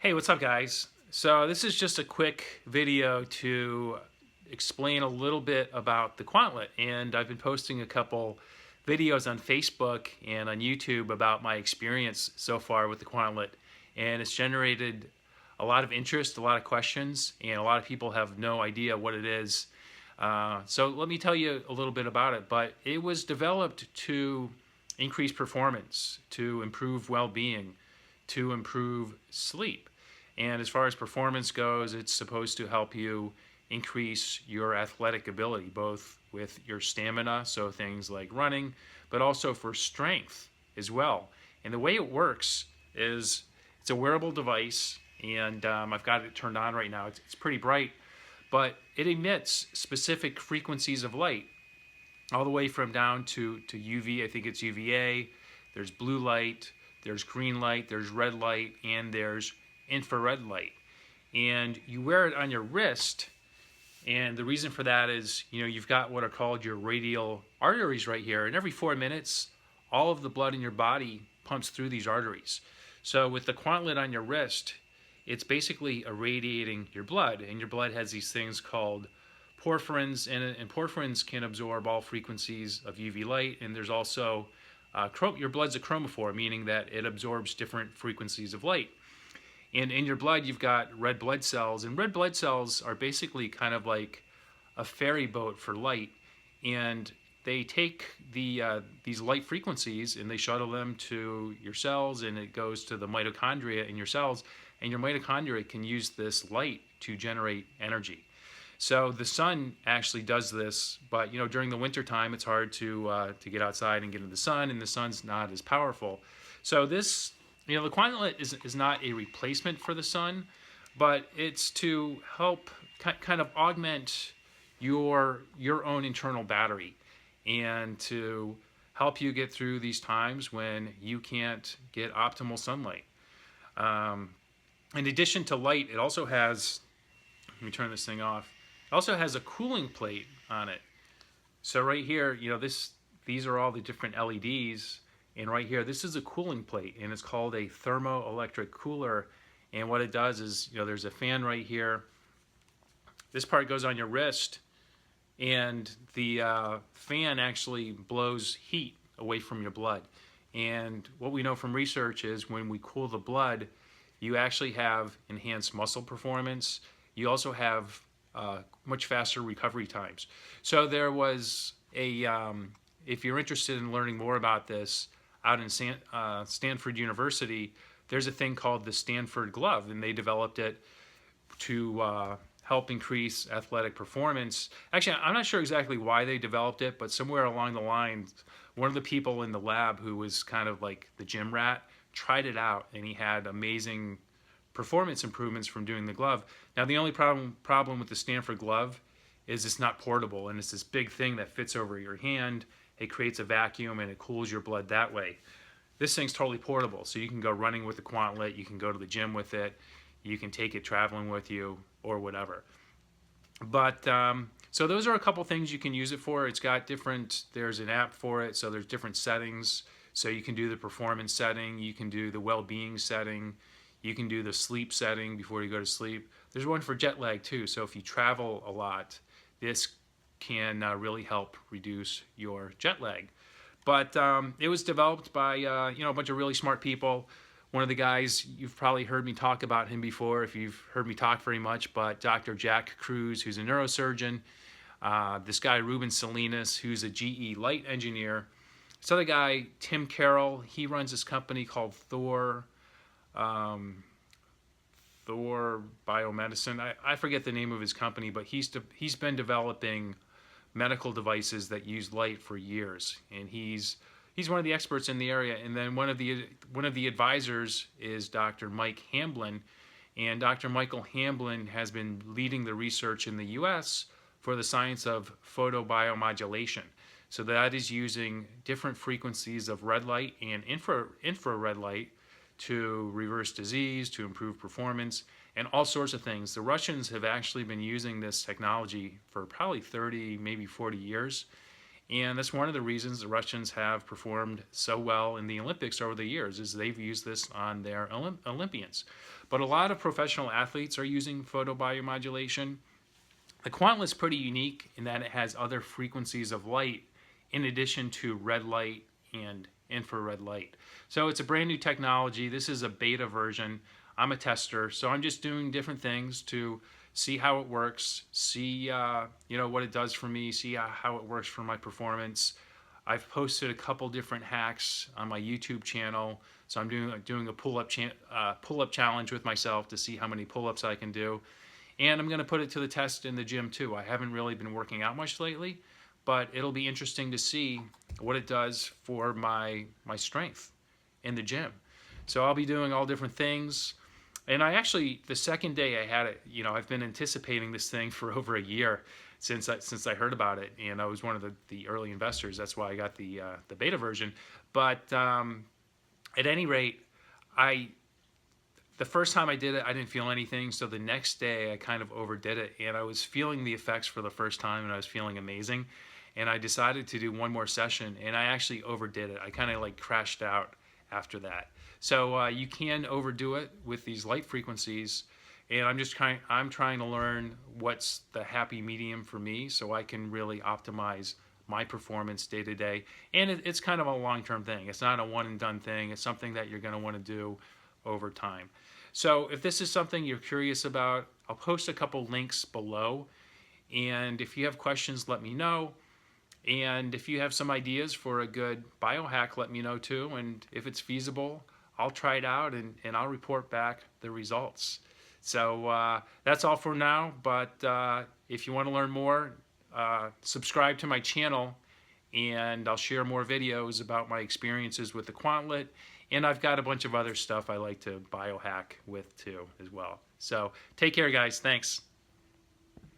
Hey, what's up guys? So this is just a quick video to explain a little bit about the Quantlet, and I've been posting a couple videos on Facebook and on YouTube about my experience so far with the Quantlet, and it's generated a lot of interest, a lot of questions, and a lot of people have no idea what it is. So let me tell you a little bit about it, but it was developed to increase performance, to improve well-being, to improve sleep. And as far as performance goes, it's supposed to help you increase your athletic ability, both with your stamina, so things like running, but also for strength as well. And the way it works is it's a wearable device, and I've got it turned on right now. It's pretty bright, but it emits specific frequencies of light, all the way from down to UV, I think it's UVA, there's blue light, there's green light, there's red light, and there's infrared light. And you wear it on your wrist, and the reason for that is, you've got what are called your radial arteries right here, and every 4 minutes, all of the blood in your body pumps through these arteries. So with the Quantlet on your wrist, it's basically irradiating your blood, and your blood has these things called porphyrins in it, and porphyrins can absorb all frequencies of UV light, and there's also your blood's a chromophore, meaning that it absorbs different frequencies of light. And in your blood, you've got red blood cells, and red blood cells are basically kind of like a ferry boat for light, and they take these light frequencies and they shuttle them to your cells, and it goes to the mitochondria in your cells, and your mitochondria can use this light to generate energy. So the sun actually does this, but during the winter time, it's hard to get outside and get in the sun, and the sun's not as powerful. So this, the Quantlet is not a replacement for the sun, but it's to help kind of augment your own internal battery, and to help you get through these times when you can't get optimal sunlight. In addition to light, it also has, let me turn this thing off. It also has a cooling plate on it. So right here, these are all the different LEDs, and right here, this is a cooling plate, and it's called a thermoelectric cooler. And what it does is, there's a fan right here. This part goes on your wrist, and the fan actually blows heat away from your blood. And what we know from research is when we cool the blood, you actually have enhanced muscle performance. You also have much faster recovery times. So there was if you're interested in learning more about this, out in Stanford University, there's a thing called the Stanford Glove, and they developed it to help increase athletic performance. Actually, I'm not sure exactly why they developed it, but somewhere along the line, one of the people in the lab who was kind of like the gym rat tried it out, and he had amazing performance improvements from doing the glove. Now, the only problem with the Stanford Glove is it's not portable, and it's this big thing that fits over your hand. It creates a vacuum, and it cools your blood that way. This thing's totally portable, so you can go running with the Quantlet, you can go to the gym with it, you can take it traveling with you, or whatever. But so those are a couple things you can use it for. It's got there's an app for it, so there's different settings. So you can do the performance setting, you can do the well-being setting, you can do the sleep setting before you go to sleep. There's one for jet lag too, so if you travel a lot, this can really help reduce your jet lag. But it was developed by a bunch of really smart people. One of the guys, you've probably heard me talk about him before if you've heard me talk very much, but Dr. Jack Cruz, who's a neurosurgeon. This guy, Ruben Salinas, who's a GE light engineer. This other guy, Tim Carroll, he runs this company called Thor Biomedicine. I forget the name of his company, but he's been developing medical devices that use light for years, and he's one of the experts in the area. And then one of the advisors is Dr. Mike Hamblin, and Dr. Michael Hamblin has been leading the research in the U.S. for the science of photobiomodulation. So that is using different frequencies of red light and infrared light to reverse disease, to improve performance, and all sorts of things. The Russians have actually been using this technology for probably 30, maybe 40 years, And that's one of the reasons the Russians have performed so well in the Olympics over the years, is they've used this on their Olympians. But a lot of professional athletes are using photobiomodulation. The Quantlet's pretty unique in that it has other frequencies of light in addition to red light and infrared light. So it's a brand new technology. This is a beta version. I'm a tester, so I'm just doing different things to see how it works, see what it does for me, see how it works for my performance. I've posted a couple different hacks on my YouTube channel, so I'm doing a pull-up challenge with myself to see how many pull-ups I can do, and I'm going to put it to the test in the gym too. I haven't really been working out much lately, but it'll be interesting to see what it does for my strength in the gym. So I'll be doing all different things. And I actually, the second day I had it, I've been anticipating this thing for over a year since I heard about it, and I was one of the early investors. That's why I got the beta version. But at any rate, the first time I did it, I didn't feel anything. So the next day, I kind of overdid it, and I was feeling the effects for the first time, and I was feeling amazing. And I decided to do one more session, and I actually overdid it. I kind of like crashed out after that. So you can overdo it with these light frequencies, and I'm trying to learn what's the happy medium for me, so I can really optimize my performance day to day. And it's kind of a long-term thing. It's not a one and done thing. It's something that you're going to want to do over time. So if this is something you're curious about, I'll post a couple links below, and if you have questions, let me know. And if you have some ideas for a good biohack, let me know too. And if it's feasible, I'll try it out and I'll report back the results. So that's all for now. But if you want to learn more, subscribe to my channel, and I'll share more videos about my experiences with the Quantlet. And I've got a bunch of other stuff I like to biohack with too as well. So take care, guys. Thanks.